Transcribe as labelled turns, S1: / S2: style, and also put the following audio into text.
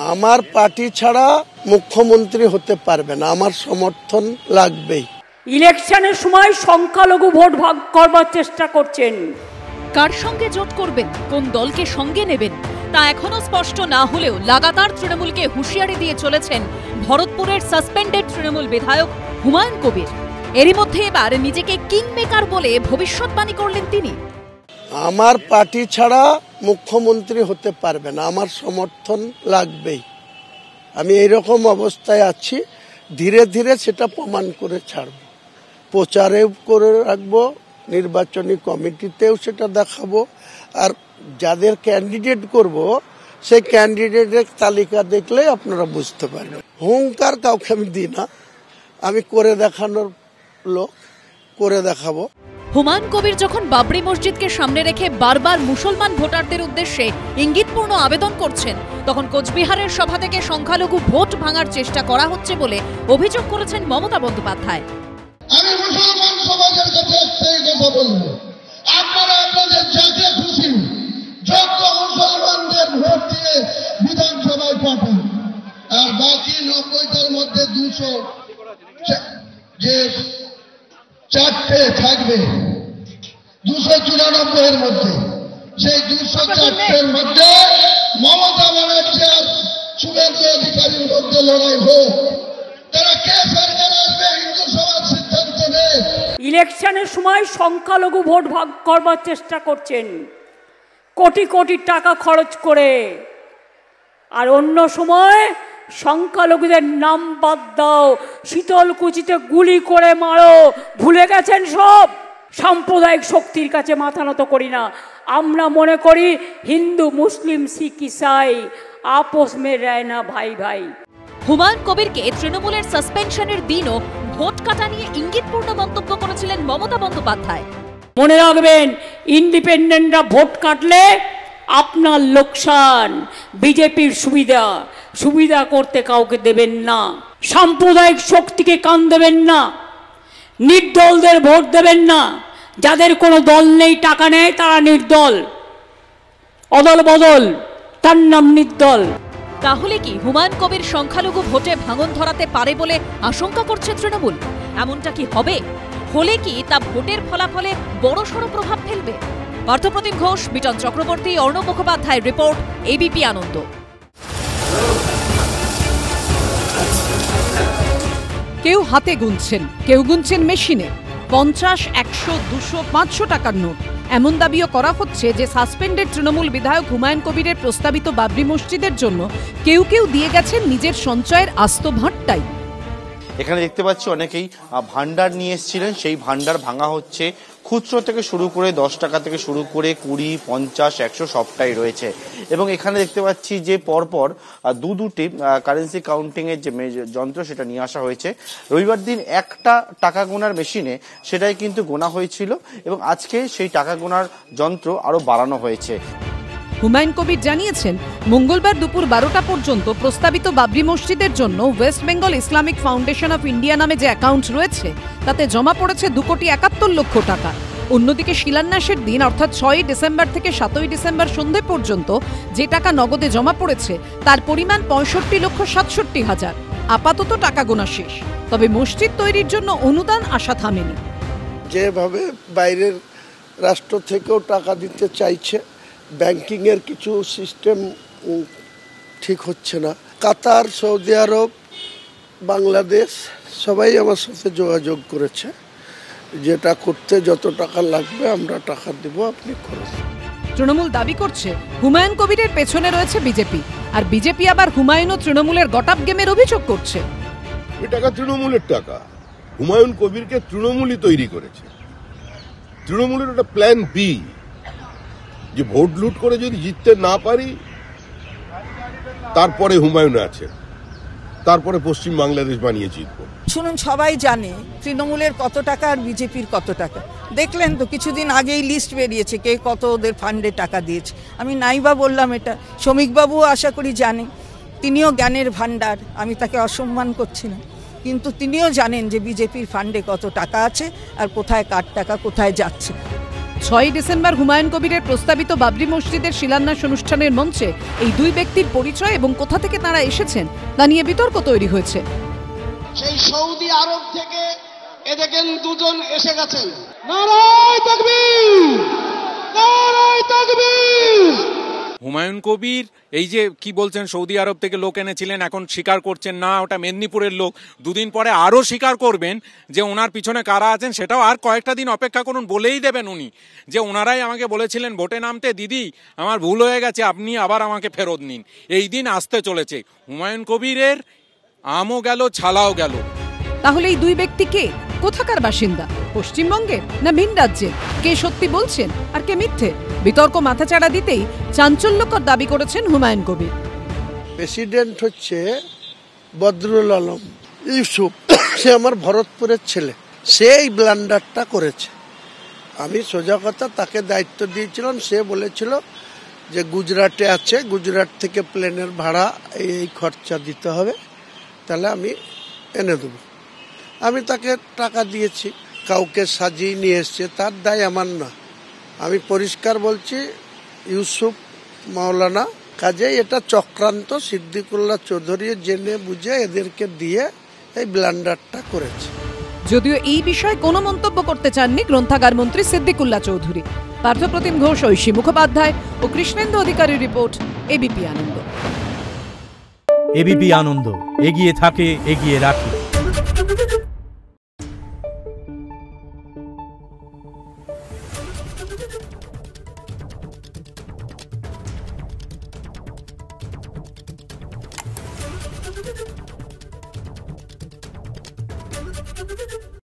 S1: আমার পার্টি ছাড়া মুখ্যমন্ত্রী হতে পারবে না, আমার সমর্থন লাগবেই।
S2: ইলেকশনের সময় সংখ্যালঘু ভোট ভাগ করবার চেষ্টা করছেন।
S3: কার সঙ্গে জোট করবেন, কোন দলকে সঙ্গে নেবেন তা এখনো স্পষ্ট না হলেও লাগাতার তৃণমূলকে হুঁশিয়ারি দিয়ে চলেছেন ভরতপুরের সাসপেন্ডেড তৃণমূল বিধায়ক হুমায়ুন কবির। এরই মধ্যে এবার নিজেকে কিং মেকার বলে ভবিষ্যৎবাণী করলেন তিনি।
S1: আমার পার্টি ছাড়া মুখ্যমন্ত্রী হতে পারবে না, আমার সমর্থন লাগবেই। আমি এইরকম অবস্থায় আছি, ধীরে ধীরে সেটা প্রমাণ করে ছাড়ব, প্রচারেও করে রাখবো, নির্বাচনী কমিটিতেও সেটা দেখাবো। আর যাদের ক্যান্ডিডেট করব সেই ক্যান্ডিডেটের তালিকা দেখলে আপনারা বুঝতে পারবেন। হুঙ্কার কাউকে আমি দিই না, আমি করে দেখানোর লোক, করে দেখাবো।
S3: হুমায়ুন কবির যখন বাবরি মসজিদকে সামনে রেখে বারবার মুসলমান ভোটারদের উদ্দেশ্যে ইঙ্গিতপূর্ণ আবেদন করছেন, তখন কোচবিহারের সভা থেকে সংখ্যালঘু ভোট ভাঙার চেষ্টা করা হচ্ছে বলে অভিযোগ করেছেন মমতা বন্দ্যোপাধ্যায়।
S4: আমি মুসলমান সমাজের কাছে একটাই কথা বলবো, আপনারা আপনাদের যাকে খুশি যোগ্য মুসলমানদের ভোট দিয়ে বিধানসভায় পাঠান, আর বাকি 90টার মধ্যে 200 যে 4টে থাকবে 294 এর মধ্যে, সেই 204-এর মধ্যে মমতা ব্যানার্জি আর শুভেন্দু অধিকারীর মধ্যে লড়াই হোক। তারা কে সরকার আসবে হিন্দু সমাজ সিদ্ধান্ত নেয়।
S2: ইলেকশনের সময় সংখ্যালঘু ভোট ভাগ করবার চেষ্টা করছেন কোটি কোটি টাকা খরচ করে, আর অন্য সময় সংখ্যালঘুদের নাম বাদ দাও, শীতলকুচিতে গুলি করে মারো, ভুলে গেছেন সব। সাম্প্রদায়িক শক্তির কাছে মাথা নত করি না। আমরা মনে করি হিন্দু মুসলিম শিখ ইসাই আপোষ মে রয় না ভাই ভাই।
S3: হুমায়ুন কবিরকে তৃণমূলের সাসপেনশনের দিনও ভোট কাটা নিয়ে ইঙ্গিতপূর্ণ মন্তব্য করেছিলেন মমতা বন্দ্যোপাধ্যায়।
S2: মনে রাখবেন, ইন্ডিপেন্ডেন্টরা ভোট কাটলে আপনার লোকসান, বিজেপির সুবিধা করতে কাউকে দেবেন না, সাম্প্রদায়িক শক্তিকে কান দেবেন না, নির্দলদের ভোট দেবেন না। যাদের কোনো দল নেই, টাকা নেয়, তারা নির্দল, অদল বদল, তার নাম নির্দল।
S3: তাহলে কি হুমায়ুন কবির সংখ্যালঘু ভোটে ভাঙন ধরাতে পারে বলে আশঙ্কা করছে তৃণমূল? এমনটা কি হবে? হলে কি তা ভোটের ফলাফলে বড়সড় প্রভাব ফেলবে? Parthapratim Ghosh, Biton Chakraborty, Arnab Mukhopadhyay report, ABP Ananda.
S5: কেউ হাতে গুনছেন, কেউ গুনছেন মেশিনে। 50, 100, 200, 500 টাকার নোট। এমন দাবিও করা হচ্ছে যে সাসপেন্ডেড তৃণমূল বিধায়ক হুমায়ুন কবিরের প্রস্তাবিত বাবরি মসজিদের জন্য কেউ কেউ দিয়ে গেছেন নিজের সঞ্চয়ের আস্ত ভাঁড়টাই।
S6: এখানে দেখতে পাচ্ছি অনেকেই ভান্ডার নিয়ে এসেছিলেন, সেই ভান্ডার ভাঙা হচ্ছে। খুচরো থেকে শুরু করে 10 টাকা থেকে শুরু করে 20, 50, 100 সবটাই রয়েছে। এবং এখানে দেখতে পাচ্ছি যে পরপর দুটি কারেন্সি কাউন্টিং এর যে যন্ত্র সেটা নিয়ে আসা হয়েছে। রবিবার দিন একটা টাকা গোনার মেশিনে সেটাই কিন্তু গোনা হয়েছিল এবং আজকে সেই টাকা গোনার যন্ত্র আরো বাড়ানো হয়েছে।
S5: হুমায়ুন কবির জানিয়েছেন, মঙ্গলবার দুপুর 12টা পর্যন্ত প্রস্তাবিত বাবরি মসজিদের জন্য West Bengal Islamic foundation of India নামে যে অ্যাকাউন্ট রয়েছে তাতে জমা পড়েছে 2,71,00,000 টাকা। অন্যদিকে শিলান্যাসের দিন অর্থাৎ 6ই ডিসেম্বর থেকে 7ই ডিসেম্বর সন্ধে পর্যন্ত যে টাকা নগদে জমা পড়েছে তার পরিমাণ 65,67,000। আপাতত টাকা গোনা শেষ, তবে মসজিদ তৈরির জন্য অনুদান আশা থামেনি।
S1: যেভাবে বাইরের রাষ্ট্র থেকেও টাকা দিতে চাইছে, ব্যাংকিংয়ের কিছু সিস্টেম ঠিক হচ্ছে না। কাতার, সৌদি আরব, বাংলাদেশ সবাই আমার সাথে যোগাযোগ করেছে, যেটা করতে যত টাকা লাগবে আমরা টাকা দেব, আপনি করুন।
S5: তৃণমূল দাবি করছে হুমায়ুন কবিরের পেছনে রয়েছে বিজেপি, আর বিজেপি আবার হুমায়ুন ও তৃণমূলের গটাপ গেমের অভিযোগ করছে।
S7: এই টাকা তৃণমূলের টাকা, হুমায়ুন কবিরকে তৃণমূলই তৈরি করেছে। তৃণমূলের একটা প্ল্যান বি, যে ভোট লুট করে যদি জিততে না পারি তারপরে হুমায়ুন আছে, তারপরে পশ্চিম বাংলাদেশ বানিয়ে জিতবো।
S8: শুনুন, সবাই জানে তৃণমূলের কত টাকা আর বিজেপির কত টাকা। দেখলেন তো কিছুদিন আগেই লিস্ট বেরিয়েছে কে কত ওদের ফান্ডে টাকা দিয়েছে। আমি নাইবা বললাম এটা, শ্রমিকবাবুও আশা করি জানে, তিনিও জ্ঞানের ভান্ডার, আমি তাকে অসম্মান করছি না, কিন্তু তিনিও জানেন যে বিজেপির ফান্ডে কত টাকা আছে আর কোথায় কার টাকা কোথায় যাচ্ছে।
S5: 6ই ডিসেম্বর হুমায়ুন কবিরের প্রস্তাবিত বাবরি মসজিদের শিলান্যাস অনুষ্ঠানের মঞ্চে এই দুই ব্যক্তির পরিচয় এবং কোথা থেকে তারা এসেছেন তা নিয়ে বিতর্ক তৈরি হয়েছে।
S9: সেই সৌদি আরব থেকে এ দেখেন দুজন এসে গেছেন। নারায়ে তাকবীর, নারায়ে তাকবীর।
S10: হুমায়ুন কবির এই যে কি বলছেন সৌদি আরব থেকে লোক এনেছিলেন, এখন স্বীকার করছেন না ওটা মেদিনীপুরের লোক, দুদিন পরে আরও স্বীকার করবেন যে ওনার পিছনে কারা আছেন, সেটাও আর কয়েকটা দিন অপেক্ষা করুন, বলেই দেবেন উনি যে ওনারাই আমাকে বলেছিলেন ভোটে নামতে, দিদি আমার ভুল হয়ে গেছে, আপনি আবার আমাকে ফেরত নিন। এই দিন আসতে চলেছে। হুমায়ুন কবিরের আমও গেল, ছালাও গেল।
S5: তাহলে এই দুই ব্যক্তি কে, কোথাকার বাসিন্দা, পশ্চিমবঙ্গে না ভিন রাজ্যে? কে সত্যি বলছেন আর কে মিথ্যে? বিতর্ক মাথাচাড়া দিতেই চাঞ্চল্যকর দাবি করেছেন হুমায়ুন কবির।
S1: প্রেসিডেন্ট হচ্ছে বদরুল আলম ইউসুফ, সে আমার ভরতপুরের ছেলে, সেই ব্লান্ডারটা করেছে। আমি সোজা কথা তাকে দায়িত্ব দিয়েছিলাম, সে বলেছিল যে গুজরাটে আছে, গুজরাট থেকে প্লেনের ভাড়া এই খরচা দিতে হবে, তাহলে আমি এনে দেবো। আমি তাকে টাকা দিয়েছি, কাউকে সাজিয়ে নিয়ে এসছে, তার দায় আমার না। আমি পরিষ্কার বলছি ইউসুফ মাওলানা, কাজেই এটা চক্রান্ত, সিদ্দিকুল্লাহ চৌধুরী জেনে বুঝে এদেরকে দিয়ে এই ব্লান্ডারটা করেছে।
S5: যদিও এই বিষয়ে কোনো মন্তব্য করতে চাননি গ্রন্থাগার মন্ত্রী সিদ্দিকুল্লাহ চৌধুরী। পার্থপ্রতিম ঘোষ, ঐশী মুখোপাধ্যায় ও কৃষ্ণেন্দু অধিকারীর রিপোর্ট, এবিপি আনন্দ।
S11: এবিপি আনন্দ, এগিয়ে থাকে, এগিয়ে রাখে।